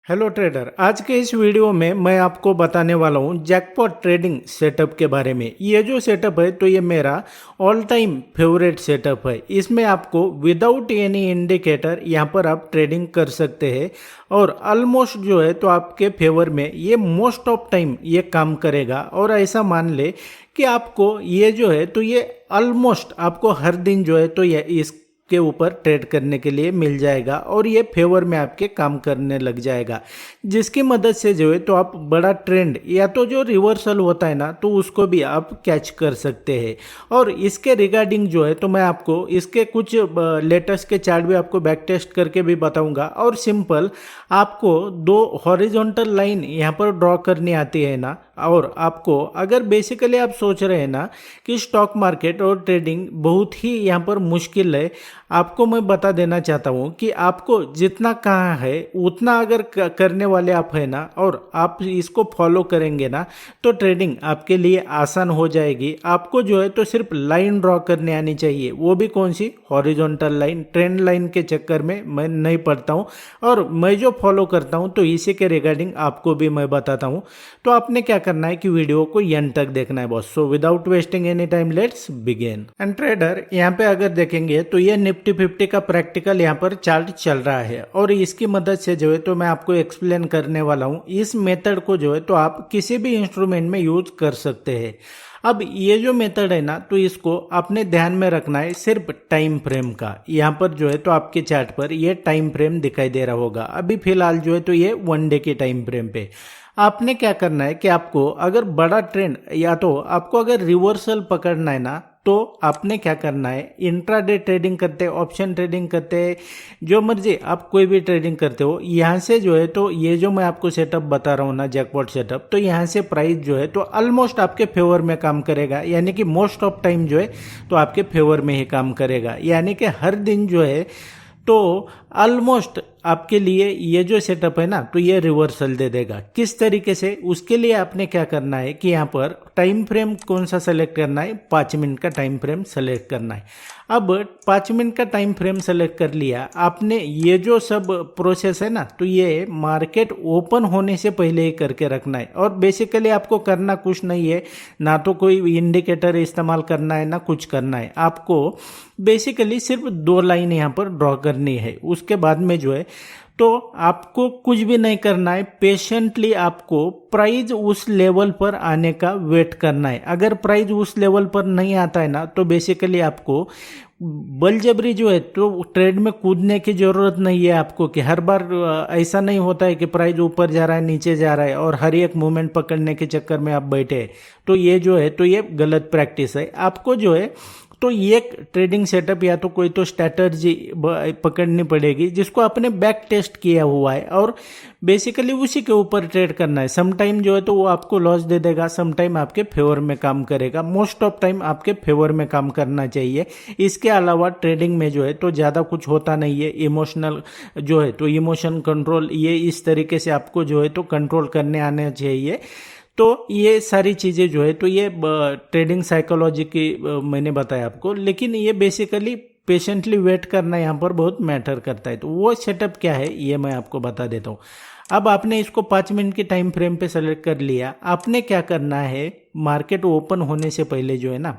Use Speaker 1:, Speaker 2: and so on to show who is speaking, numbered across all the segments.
Speaker 1: Hello trader, आज के इस वीडियो में मैं आपको बताने वाला हूँ जैकपॉट ट्रेडिंग सेटअप के बारे में। ये जो सेटअप है तो ये मेरा ऑल टाइम फेवरेट सेटअप है। इसमें आपको विदाउट एनी इंडिकेटर यहाँ पर आप ट्रेडिंग कर सकते हैं और ऑलमोस्ट जो है तो आपके फेवर में ये मोस्ट ऑफ टाइम ये काम करेगा। और ऐसा मान ले कि आपको ये जो है तो ये ऑलमोस्ट आपको हर दिन जो है तो ये इस के ऊपर ट्रेड करने के लिए मिल जाएगा और ये फेवर में आपके काम करने लग जाएगा, जिसकी मदद से जो है तो आप बड़ा ट्रेंड या तो जो रिवर्सल होता है ना तो उसको भी आप कैच कर सकते हैं। और इसके रिगार्डिंग जो है तो मैं आपको इसके कुछ लेटेस्ट के चार्ट भी आपको बैक टेस्ट करके भी बताऊंगा। और सिंपल आपको दो हॉरिजॉन्टल लाइन यहाँ पर ड्रॉ करनी आती है ना, और आपको अगर बेसिकली आप सोच रहे हैं ना कि स्टॉक मार्केट और ट्रेडिंग बहुत ही यहाँ पर मुश्किल है, आपको मैं बता देना चाहता हूँ कि आपको जितना कहाँ है उतना अगर करने वाले आप है ना और आप इसको फॉलो करेंगे ना तो ट्रेडिंग आपके लिए आसान हो जाएगी। आपको जो है तो सिर्फ लाइन ड्रॉ करने आनी चाहिए, वो भी कौन सी, हॉरिजॉन्टल लाइन। ट्रेंड लाइन के चक्कर में मैं नहीं पड़ता हूँ और मैं जो फॉलो करता हूँ तो इसी के रिगार्डिंग आपको भी मैं बताता हूँ। तो आपने क्या करना है कि वीडियो को एंड तक देखना है boss. So without wasting any time let's begin. And trader, यहाँ पे अगर देखेंगे तो ये निफ्टी 50 का प्रैक्टिकल यहाँ पर चार्ट चल रहा है और इसकी मदद से जो है तो मैं आपको एक्सप्लेन करने वाला हूँ। इस मेथड को जो है तो आप किसी भी इंस्ट्रूमेंट में यूज कर सकते हैं। अब ये जो मेथड है ना तो इसको आपने ध्यान में रखना है सिर्फ टाइम फ्रेम का। यहाँ पर जो है तो आपके चार्ट पर ये टाइम फ्रेम दिखाई दे रहा होगा। अभी फिलहाल जो है तो ये 1 डे के टाइम फ्रेम पे आपने क्या करना है कि आपको अगर बड़ा ट्रेंड या तो आपको अगर रिवर्सल पकड़ना है ना तो आपने क्या करना है, इंट्राडे ट्रेडिंग करते, ऑप्शन ट्रेडिंग करते, जो मर्जी आप कोई भी ट्रेडिंग करते हो, यहाँ से जो है तो ये जो मैं आपको सेटअप बता रहा हूँ ना जैकपॉट सेटअप, तो यहाँ से प्राइस जो है तो ऑलमोस्ट आपके फेवर में काम करेगा, यानी कि मोस्ट ऑफ टाइम जो है तो आपके फेवर में ही काम करेगा। यानी कि हर दिन जो है तो ऑलमोस्ट आपके लिए ये जो सेटअप है ना तो ये रिवर्सल दे देगा। किस तरीके से, उसके लिए आपने क्या करना है कि यहाँ पर टाइम फ्रेम कौन सा सेलेक्ट करना है, 5 मिनट का टाइम फ्रेम सेलेक्ट करना है। अब 5 मिनट का टाइम फ्रेम सेलेक्ट कर लिया आपने, ये जो सब प्रोसेस है ना तो ये मार्केट ओपन होने से पहले ही करके रखना है। और बेसिकली आपको करना कुछ नहीं है, ना तो कोई इंडिकेटर इस्तेमाल करना है ना कुछ करना है। आपको बेसिकली सिर्फ 2 लाइन यहाँ पर ड्रॉ करनी है। उसके बाद में जो है तो आपको कुछ भी नहीं करना है, पेशेंटली आपको प्राइस उस लेवल पर आने का वेट करना है। अगर प्राइस उस लेवल पर नहीं आता है ना तो बेसिकली आपको बलजबरी जो है तो ट्रेड में कूदने की जरूरत नहीं है आपको, कि हर बार ऐसा नहीं होता है कि प्राइस ऊपर जा रहा है नीचे जा रहा है और हर एक मूवमेंट पकड़ने के चक्कर में आप बैठे। तो ये जो है तो ये गलत प्रैक्टिस है। आपको जो है तो ये ट्रेडिंग सेटअप या तो कोई तो स्ट्रैटेजी पकड़नी पड़ेगी जिसको आपने बैक टेस्ट किया हुआ है और बेसिकली उसी के ऊपर ट्रेड करना है। सम टाइम जो है तो वो आपको लॉस दे देगा, सम टाइम आपके फेवर में काम करेगा, मोस्ट ऑफ टाइम आपके फेवर में काम करना चाहिए। इसके अलावा ट्रेडिंग में जो है तो ज़्यादा कुछ होता नहीं है। इमोशनल जो है तो इमोशन कंट्रोल, ये इस तरीके से आपको जो है तो कंट्रोल करने आना चाहिए। तो ये सारी चीज़ें जो है तो ये ट्रेडिंग साइकोलॉजी की मैंने बताया आपको, लेकिन ये बेसिकली पेशेंटली वेट करना यहाँ पर बहुत मैटर करता है। तो वो सेटअप क्या है ये मैं आपको बता देता हूँ। अब आपने इसको 5 मिनट के टाइम फ्रेम पे सेलेक्ट कर लिया। आपने क्या करना है, मार्केट ओपन होने से पहले जो है ना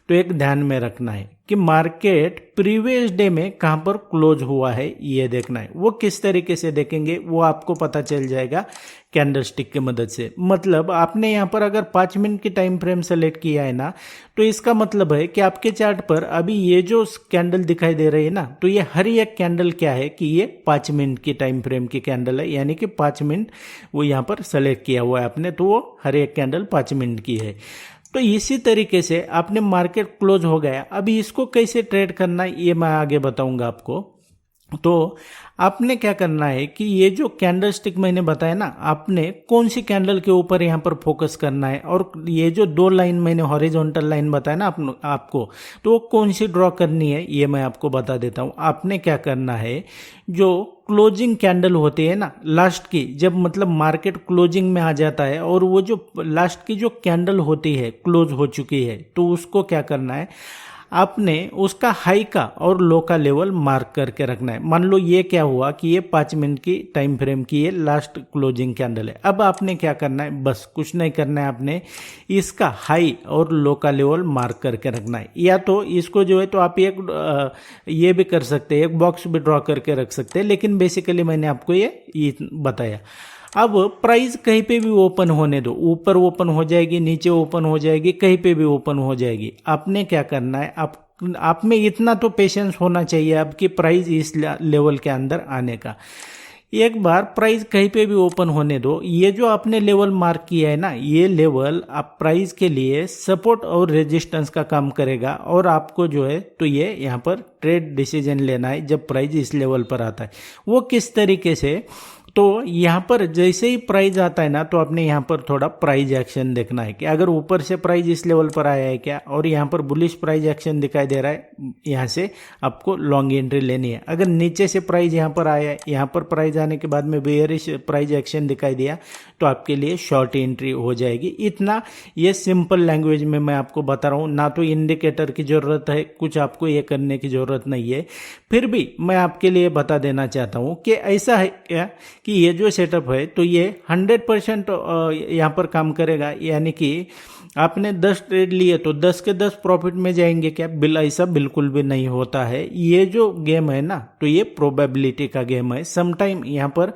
Speaker 1: तो एक ध्यान में रखना है कि मार्केट प्रीवियस डे में कहाँ पर क्लोज हुआ है ये देखना है। वो किस तरीके से देखेंगे वो आपको पता चल जाएगा कैंडलस्टिक की मदद से। मतलब आपने यहाँ पर अगर 5 मिनट की टाइम फ्रेम सेलेक्ट किया है ना तो इसका मतलब है कि आपके चार्ट पर अभी ये जो कैंडल दिखाई दे रही है ना तो ये हर एक कैंडल क्या है कि ये 5 मिनट की टाइम फ्रेम की कैंडल है, यानी कि 5 मिनट वो यहाँ पर सेलेक्ट किया हुआ है आपने, तो वो हर एक कैंडल 5 मिनट की है। तो इसी तरीके से आपने मार्केट क्लोज हो गया, अभी इसको कैसे ट्रेड करना है ये मैं आगे बताऊंगा आपको। तो आपने क्या करना है कि ये जो कैंडल स्टिक मैंने बताया ना, आपने कौन सी कैंडल के ऊपर यहाँ पर फोकस करना है और ये जो 2 लाइन मैंने हॉरिजॉन्टल लाइन बताया ना आपको, तो वो कौन सी ड्रॉ करनी है ये मैं आपको बता देता हूँ। आपने क्या करना है, जो क्लोजिंग कैंडल होती है ना लास्ट की, जब मतलब मार्केट क्लोजिंग में आ जाता है और वो जो लास्ट की जो कैंडल होती है क्लोज हो चुकी है, तो उसको क्या करना है, आपने उसका हाई का और लो का लेवल मार्क करके रखना है। मान लो ये क्या हुआ कि ये 5 मिनट की टाइम फ्रेम की ये लास्ट क्लोजिंग कैंडल है। अब आपने क्या करना है, बस कुछ नहीं करना है, आपने इसका हाई और लो का लेवल मार्क करके रखना है। या तो इसको जो है तो आप ये भी कर सकते हैं, एक बॉक्स भी ड्रॉ करके रख सकते हैं, लेकिन बेसिकली मैंने आपको ये बताया। अब प्राइस कहीं पे भी ओपन होने दो, ऊपर ओपन हो जाएगी, नीचे ओपन हो जाएगी, कहीं पे भी ओपन हो जाएगी। आपने क्या करना है, आप में इतना तो पेशेंस होना चाहिए आपकी प्राइस इस लेवल के अंदर आने का। एक बार प्राइस कहीं पे भी ओपन होने दो, ये जो आपने लेवल मार्क किया है ना, ये लेवल आप प्राइस के लिए सपोर्ट और रेजिस्टेंस का काम करेगा। और आपको जो है तो ये यहाँ पर ट्रेड डिसीजन लेना है जब प्राइस इस लेवल पर आता है। वो किस तरीके से, तो यहाँ पर जैसे ही प्राइस आता है ना, तो आपने यहाँ पर थोड़ा प्राइस एक्शन देखना है कि अगर ऊपर से प्राइस इस लेवल पर आया है क्या, और यहाँ पर बुलिश प्राइस एक्शन दिखाई दे रहा है, यहाँ से आपको लॉन्ग एंट्री लेनी है। अगर नीचे से प्राइस यहाँ पर आया है, यहाँ पर प्राइस आने के बाद में बेयरिश प्राइस एक्शन दिखाई दिया, तो आपके लिए शॉर्ट एंट्री हो जाएगी। इतना ये सिंपल लैंग्वेज में मैं आपको बता रहा हूँ, ना तो इंडिकेटर की जरूरत है, कुछ आपको ये करने की जरूरत नहीं है। फिर भी मैं आपके लिए बता देना चाहता हूँ कि ऐसा है क्या कि ये जो सेटअप है तो ये 100% यहाँ पर काम करेगा। यानी कि आपने 10 ट्रेड लिए तो 10 के 10 प्रॉफिट में जाएंगे क्या, ऐसा बिल्कुल भी नहीं होता है। ये जो गेम है ना, तो ये प्रोबेबिलिटी का गेम है। समटाइम यहाँ पर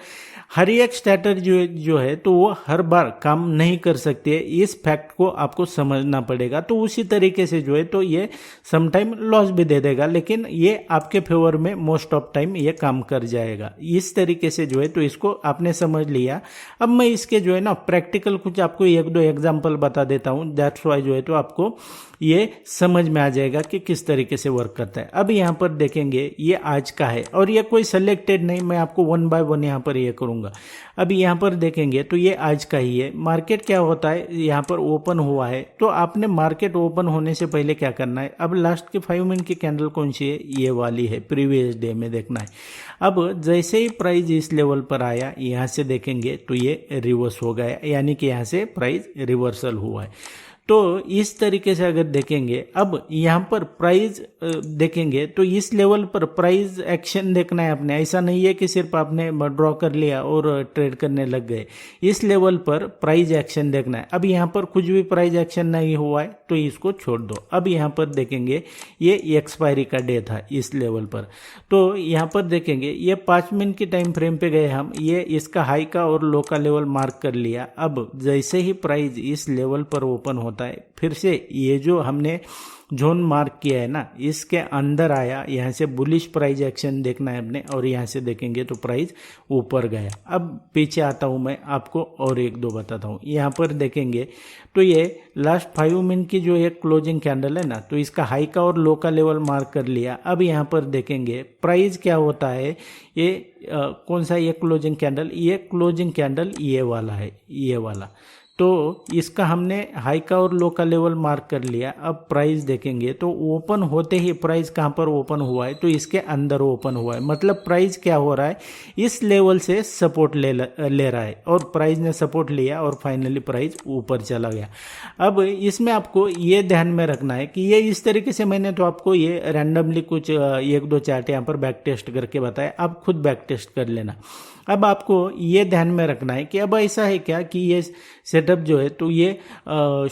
Speaker 1: हर एक स्ट्रैटेजी जो है तो वो हर बार काम नहीं कर सकती है, इस फैक्ट को आपको समझना पड़ेगा। तो उसी तरीके से जो है तो ये समटाइम लॉस भी दे देगा, लेकिन ये आपके फेवर में मोस्ट ऑफ टाइम ये काम कर जाएगा। इस तरीके से जो है तो इसको आपने समझ लिया। अब मैं इसके जो है ना प्रैक्टिकल कुछ आपको 1-2 एग्जाम्पल बता देता हूँ, दैट्स वाई जो है तो आपको ये समझ में आ जाएगा कि किस तरीके से वर्क करता है। अब यहाँ पर देखेंगे ये आज का है और ये कोई सेलेक्टेड नहीं, मैं आपको 1 बाय 1 यहाँ पर ये करूँगा। अब यहाँ पर देखेंगे तो ये आज का ही है। मार्केट क्या होता है, यहाँ पर ओपन हुआ है, तो आपने मार्केट ओपन होने से पहले क्या करना है, अब लास्ट की 5 मिनट की कैंडल कौन सी है, ये वाली है, प्रीवियस डे में देखना है। अब जैसे ही प्राइस इस लेवल पर आया, यहाँ से देखेंगे तो ये रिवर्स हो गया, यानी कि यहाँ से प्राइस रिवर्सल हुआ है। तो इस तरीके से अगर देखेंगे, अब यहाँ पर प्राइस देखेंगे तो इस लेवल पर प्राइस एक्शन देखना है आपने। ऐसा नहीं है कि सिर्फ आपने ड्रॉ कर लिया और ट्रेड करने लग गए, इस लेवल पर प्राइस एक्शन देखना है। अब यहाँ पर कुछ भी प्राइस एक्शन नहीं हुआ है तो इसको छोड़ दो। अब यहाँ पर देखेंगे ये एक्सपायरी का डे था इस लेवल पर, तो यहाँ पर देखेंगे ये 5 मिनट की टाइम फ्रेम पे गए हम, ये इसका हाई का और लो का लेवल मार्क कर लिया। अब जैसे ही प्राइस इस लेवल पर ओपन होता है, फिर से ये जो हमने जोन मार्क किया है ना, इसके अंदर आया, यहाँ से बुलिश प्राइस एक्शन देखना है अपने, और यहाँ से देखेंगे तो प्राइस ऊपर गया। अब पीछे आता हूँ मैं, आपको और 1-2 बताता हूँ। यहाँ पर देखेंगे तो ये लास्ट 5 मिनट की जो एक क्लोजिंग कैंडल है ना, तो इसका हाई का और लो का लेवल मार्क कर लिया। अब यहाँ पर देखेंगे प्राइस क्या होता है, ये कौन सा ये क्लोजिंग कैंडल, ये क्लोजिंग कैंडल ये वाला है, ये वाला। तो इसका हमने हाई का और लो का लेवल मार्क कर लिया। अब प्राइस देखेंगे तो ओपन होते ही प्राइस कहाँ पर ओपन हुआ है, तो इसके अंदर ओपन हुआ है। मतलब प्राइस क्या हो रहा है, इस लेवल से सपोर्ट ले रहा है, और प्राइस ने सपोर्ट लिया और फाइनली प्राइस ऊपर चला गया। अब इसमें आपको ये ध्यान में रखना है कि ये इस तरीके से, मैंने तो आपको ये रैंडमली कुछ 1-2 चार्ट यहाँ पर बैक टेस्ट करके बताया, आप खुद बैक टेस्ट कर लेना। अब आपको ये ध्यान में रखना है कि अब ऐसा है क्या कि ये सेटअप जो है तो ये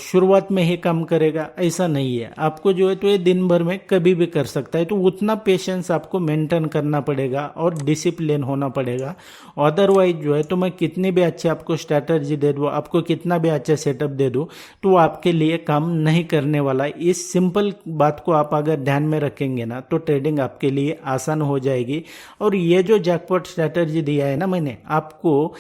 Speaker 1: शुरुआत में ही काम करेगा, ऐसा नहीं है। आपको जो है तो ये दिन भर में कभी भी कर सकता है, तो उतना पेशेंस आपको मेंटेन करना पड़ेगा और डिसिप्लिन होना पड़ेगा। अदरवाइज जो है तो मैं कितनी भी अच्छी आपको स्ट्रैटेजी दे दूँ, आपको कितना भी अच्छा सेटअप दे दूँ, तो आपके लिए काम नहीं करने वाला है। इस सिंपल बात को आप अगर ध्यान में रखेंगे ना, तो ट्रेडिंग आपके लिए आसान हो जाएगी। और ये जो जैकपॉट स्ट्रैटेजी दिया है ना मैंने आपको,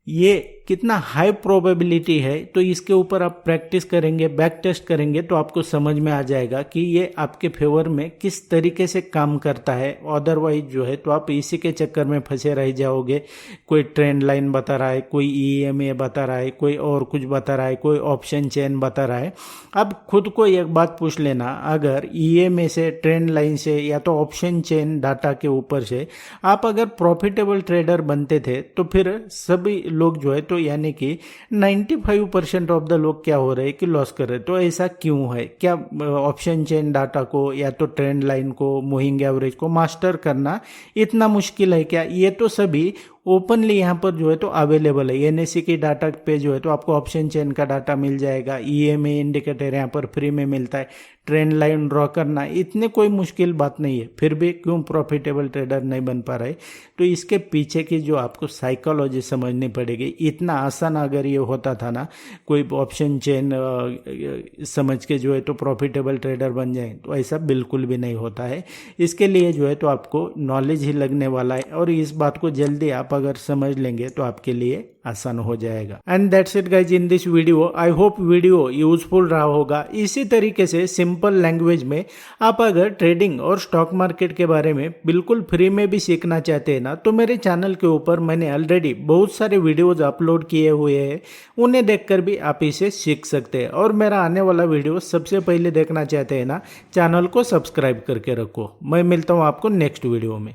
Speaker 1: ये कितना हाई प्रोबेबिलिटी है, तो इसके ऊपर आप प्रैक्टिस करेंगे, बैक टेस्ट करेंगे, तो आपको समझ में आ जाएगा कि ये आपके फेवर में किस तरीके से काम करता है। अदरवाइज जो है तो आप इसी के चक्कर में फंसे रह जाओगे। कोई ट्रेंड लाइन बता रहा है, कोई EMA बता रहा है, कोई और कुछ बता रहा है, कोई ऑप्शन चेन बता रहा है। अब खुद को एक बात पूछ लेना, अगर EMA से, ट्रेंड लाइन से, या तो ऑप्शन चेन डाटा के ऊपर से आप अगर प्रॉफिटेबल ट्रेडर बनते थे, तो फिर सभी लोग जो है तो यानी कि 95% ऑफ द लोग क्या हो रहे हैं कि लॉस कर रहे हैं। तो ऐसा क्यों है? क्या ऑप्शन चेन डाटा को या तो ट्रेंड लाइन को, मूविंग एवरेज को मास्टर करना इतना मुश्किल है क्या? ये तो सभी ओपनली यहाँ पर जो है तो अवेलेबल है। एनएससी की डाटा पे जो है तो आपको ऑप्शन चेन का डाटा मिल जाएगा, ईएमए इंडिकेटर यहाँ पर फ्री में मिलता है, ट्रेंड लाइन ड्रॉ करना इतने कोई मुश्किल बात नहीं है। फिर भी क्यों प्रॉफिटेबल ट्रेडर नहीं बन पा रहे? तो इसके पीछे की जो आपको साइकोलॉजी समझनी पड़ेगी। इतना आसान अगर ये होता था ना, कोई ऑप्शन चेन समझ के जो है तो प्रॉफिटेबल ट्रेडर बन जाए, तो ऐसा बिल्कुल भी नहीं होता है। इसके लिए जो है तो आपको नॉलेज ही लगने वाला है, और इस बात को जल्दी आप अगर समझ लेंगे तो आपके लिए आसान हो जाएगा। And that's it guys in this video. I hope video useful रहा होगा। इसी तरीके से सिंपल लैंग्वेज में आप अगर ट्रेडिंग और स्टॉक मार्केट के बारे में बिल्कुल फ्री में भी सीखना चाहते हैं ना, तो मेरे चैनल के ऊपर मैंने ऑलरेडी बहुत सारे वीडियोज अपलोड किए हुए हैं, उन्हें देखकर भी आप इसे सीख सकते हैं। और मेरा आने वाला वीडियो सबसे पहले देखना चाहते हैं ना, चैनल को सब्सक्राइब करके रखो। मैं मिलता हूँ आपको नेक्स्ट वीडियो में।